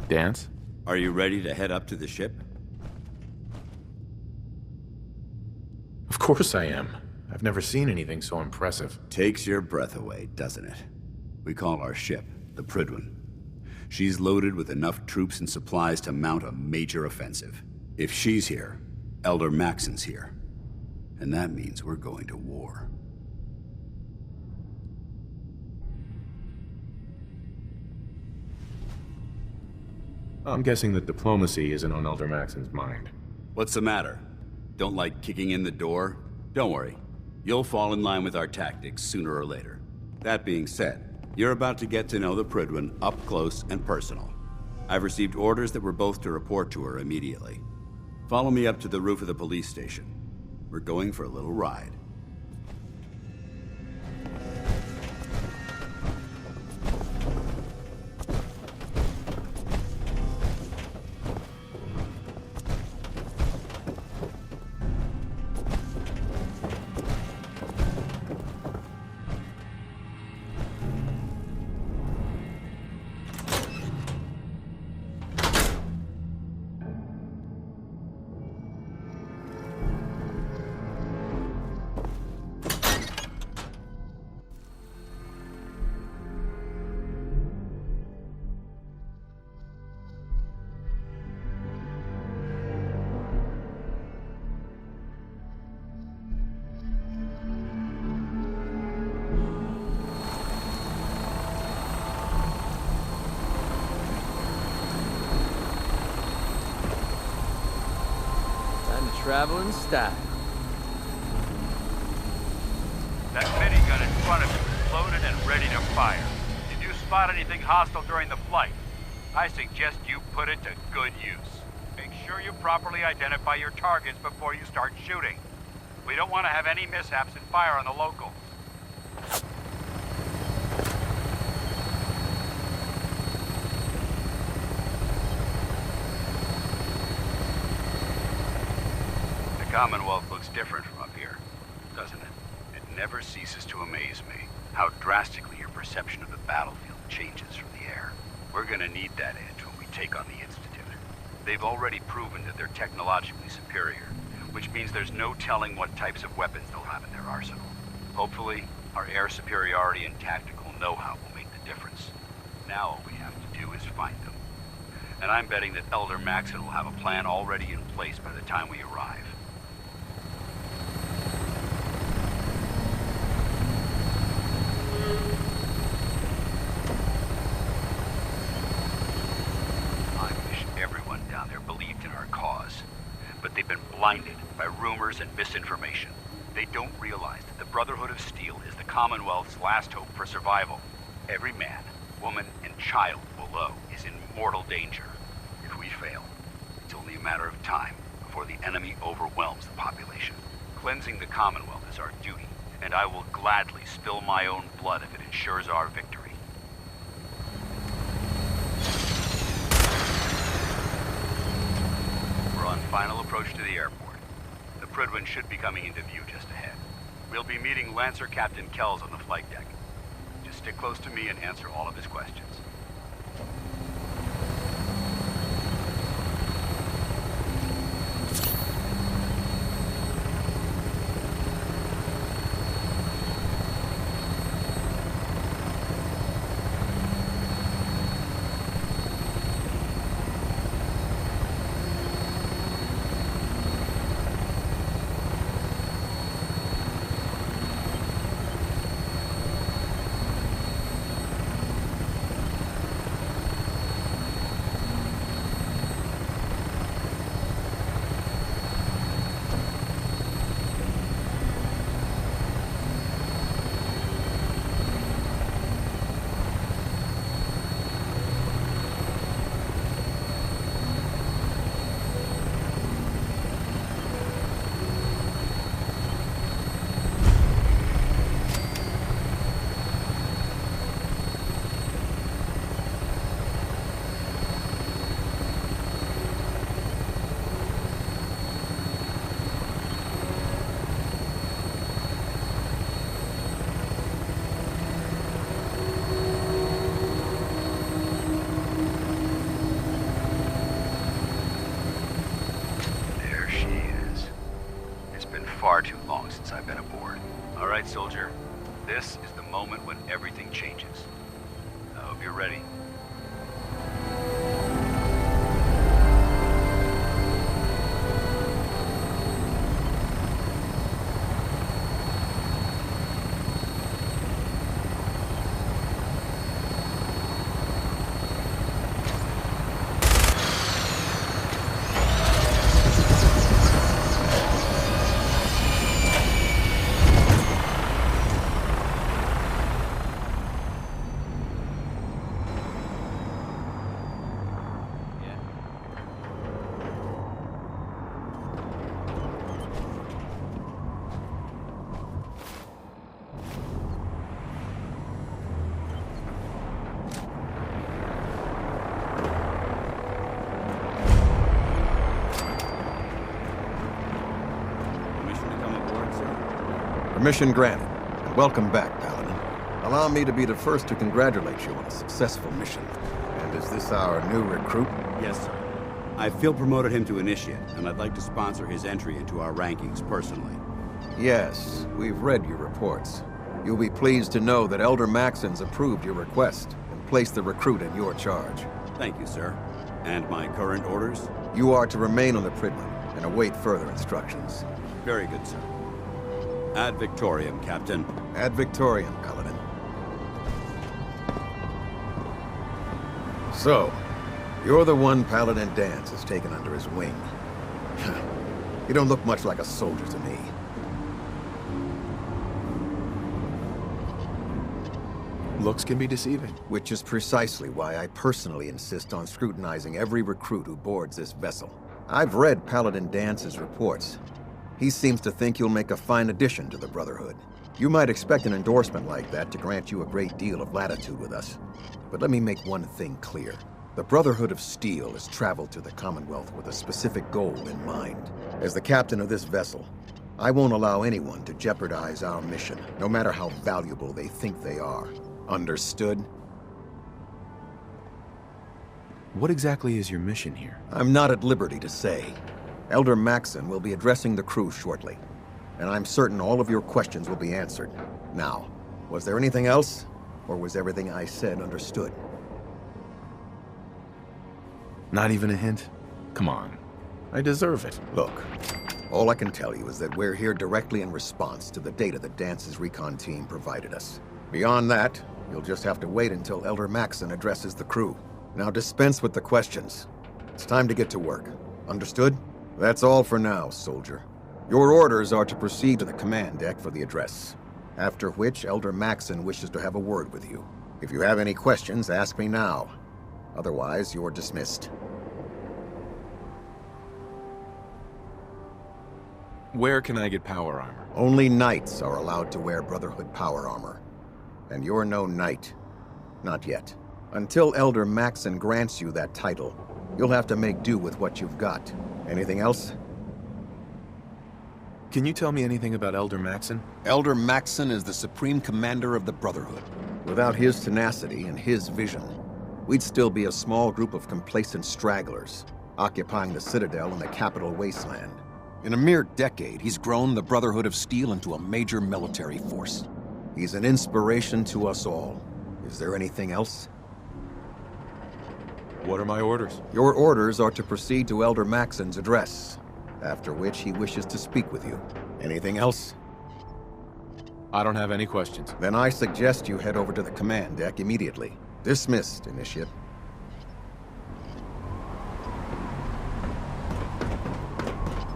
Dance? Are you ready to head up to the ship? Of course I am. I've never seen anything so impressive. Takes your breath away, doesn't it? We call our ship the Prydwen. She's loaded with enough troops and supplies to mount a major offensive. If she's here, Elder Maxon's here. And that means we're going to war. I'm guessing that diplomacy isn't on Elder Maxon's mind. What's the matter? Don't like kicking in the door? Don't worry. You'll fall in line with our tactics sooner or later. That being said, you're about to get to know the Prydwen up close and personal. I've received orders that we're both to report to her immediately. Follow me up to the roof of the police station. We're going for a little ride. Travel in style. That minigun in front of you is loaded and ready to fire. Did you spot anything hostile during the flight? I suggest you put it to good use. Make sure you properly identify your targets before you start shooting. We don't want to have any mishaps and fire on the locals. The Commonwealth looks different from up here, doesn't it? It never ceases to amaze me how drastically your perception of the battlefield changes from the air. We're gonna need that edge when we take on the Institute. They've already proven that they're technologically superior, which means there's no telling what types of weapons they'll have in their arsenal. Hopefully, our air superiority and tactical know-how will make the difference. Now all we have to do is find them. And I'm betting that Elder Maxon will have a plan already in place by the time we arrive. They've been blinded by rumors and misinformation. They don't realize that the Brotherhood of Steel is the Commonwealth's last hope for survival. Every man, woman, and child below is in mortal danger. If we fail, it's only a matter of time before the enemy overwhelms the population. Cleansing the Commonwealth is our duty, and I will gladly spill my own blood if it ensures our victory. On final approach to the airport. The Prydwen should be coming into view just ahead. We'll be meeting Lancer Captain Kells on the flight deck. Just stick close to me and answer all of his questions. changes. I hope you're ready. Permission granted. Welcome back, Paladin. Allow me to be the first to congratulate you on a successful mission. And is this our new recruit? Yes, sir. I feel promoted him to initiate, and I'd like to sponsor his entry into our rankings personally. Yes, we've read your reports. You'll be pleased to know that Elder Maxon's approved your request and placed the recruit in your charge. Thank you, sir. And my current orders? You are to remain on the Prydwen and await further instructions. Very good, sir. Ad Victoriam, Captain. Ad Victoriam, Paladin. So, you're the one Paladin Danse has taken under his wing. You don't look much like a soldier to me. Looks can be deceiving. Which is precisely why I personally insist on scrutinizing every recruit who boards this vessel. I've read Paladin Dance's reports. He seems to think you'll make a fine addition to the Brotherhood. You might expect an endorsement like that to grant you a great deal of latitude with us. But let me make one thing clear. The Brotherhood of Steel has traveled to the Commonwealth with a specific goal in mind. As the captain of this vessel, I won't allow anyone to jeopardize our mission, no matter how valuable they think they are. Understood? What exactly is your mission here? I'm not at liberty to say. Elder Maxon will be addressing the crew shortly, and I'm certain all of your questions will be answered. Now, was there anything else, or was everything I said understood? Not even a hint? Come on. I deserve it. Look, all I can tell you is that we're here directly in response to the data that Dance's recon team provided us. Beyond that, you'll just have to wait until Elder Maxon addresses the crew. Now dispense with the questions. It's time to get to work. Understood? That's all for now, soldier. Your orders are to proceed to the command deck for the address, after which Elder Maxon wishes to have a word with you. If you have any questions, ask me now. Otherwise, you're dismissed. Where can I get power armor? Only knights are allowed to wear Brotherhood power armor. And you're no knight. Not yet. Until Elder Maxon grants you that title, you'll have to make do with what you've got. Anything else? Can you tell me anything about Elder Maxon? Elder Maxon is the supreme commander of the Brotherhood. Without his tenacity and his vision, we'd still be a small group of complacent stragglers, occupying the Citadel and the capital wasteland. In a mere decade, he's grown the Brotherhood of Steel into a major military force. He's an inspiration to us all. Is there anything else? What are my orders? Your orders are to proceed to Elder Maxon's address, after which he wishes to speak with you. Anything else? I don't have any questions. Then I suggest you head over to the command deck immediately. Dismissed, Initiate.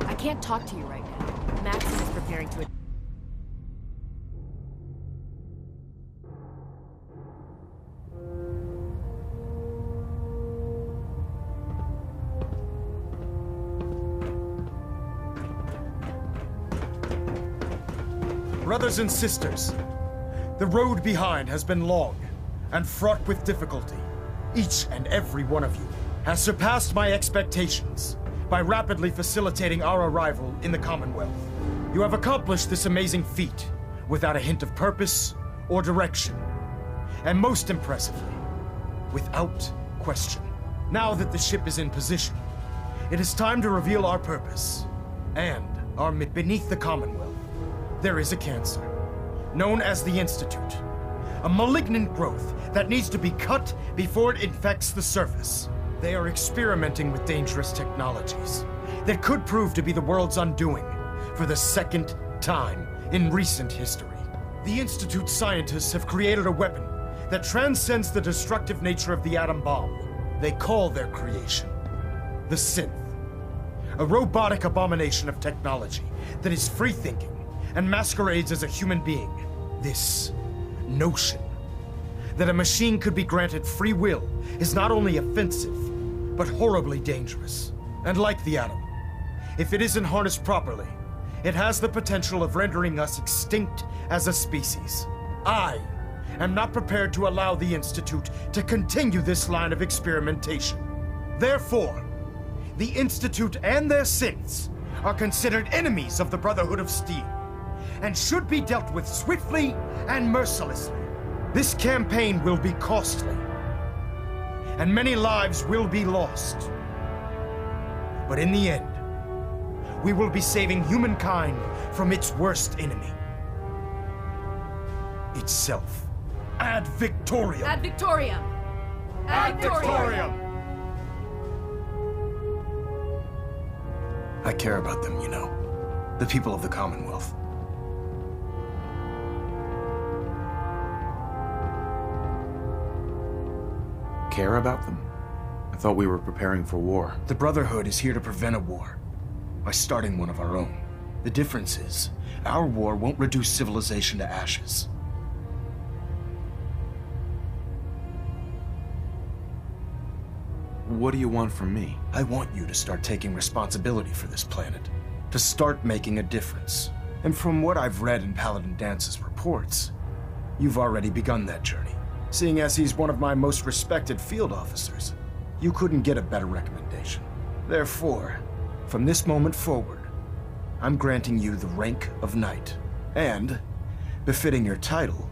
I can't talk to you right now. Maxon is preparing to... Brothers and sisters, the road behind has been long and fraught with difficulty. Each and every one of you has surpassed my expectations by rapidly facilitating our arrival in the Commonwealth. You have accomplished this amazing feat without a hint of purpose or direction, and most impressively, without question. Now that the ship is in position, it is time to reveal our purpose and our beneath the Commonwealth. There is a cancer, known as the Institute, A malignant growth that needs to be cut before it infects the surface. They are experimenting with dangerous technologies that could prove to be the world's undoing for the second time in recent history. The Institute scientists have created a weapon that transcends the destructive nature of the atom bomb. They call their creation the Synth. A robotic abomination of technology that is free-thinking and masquerades as a human being. This notion that a machine could be granted free will is not only offensive, but horribly dangerous. And like the atom, if it isn't harnessed properly, it has the potential of rendering us extinct as a species. I am not prepared to allow the Institute to continue this line of experimentation. Therefore, the Institute and their synths are considered enemies of the Brotherhood of Steel, and should be dealt with swiftly and mercilessly. This campaign will be costly, and many lives will be lost. But in the end, we will be saving humankind from its worst enemy. Itself. Ad Victoriam! Ad Victoriam! Ad Victoriam! I care about them, you know. The people of the Commonwealth. Care about them? I thought we were preparing for war. The Brotherhood is here to prevent a war by starting one of our own. The difference is, our war won't reduce civilization to ashes. What do you want from me? I want you to start taking responsibility for this planet. To start making a difference. And from what I've read in Paladin Dance's reports, you've already begun that journey. Seeing as he's one of my most respected field officers, you couldn't get a better recommendation. Therefore, from this moment forward, I'm granting you the rank of Knight. And, befitting your title,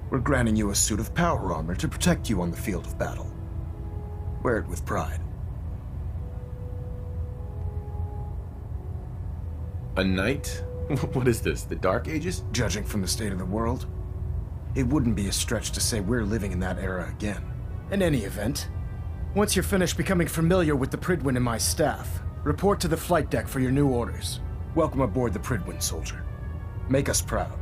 we're granting you a suit of power armor to protect you on the field of battle. Wear it with pride. A knight? What is this, the Dark Ages? Judging from the state of the world, it wouldn't be a stretch to say we're living in that era again. In any event, once you're finished becoming familiar with the Prydwen and my staff, report to the flight deck for your new orders. Welcome aboard the Prydwen, soldier. Make us proud.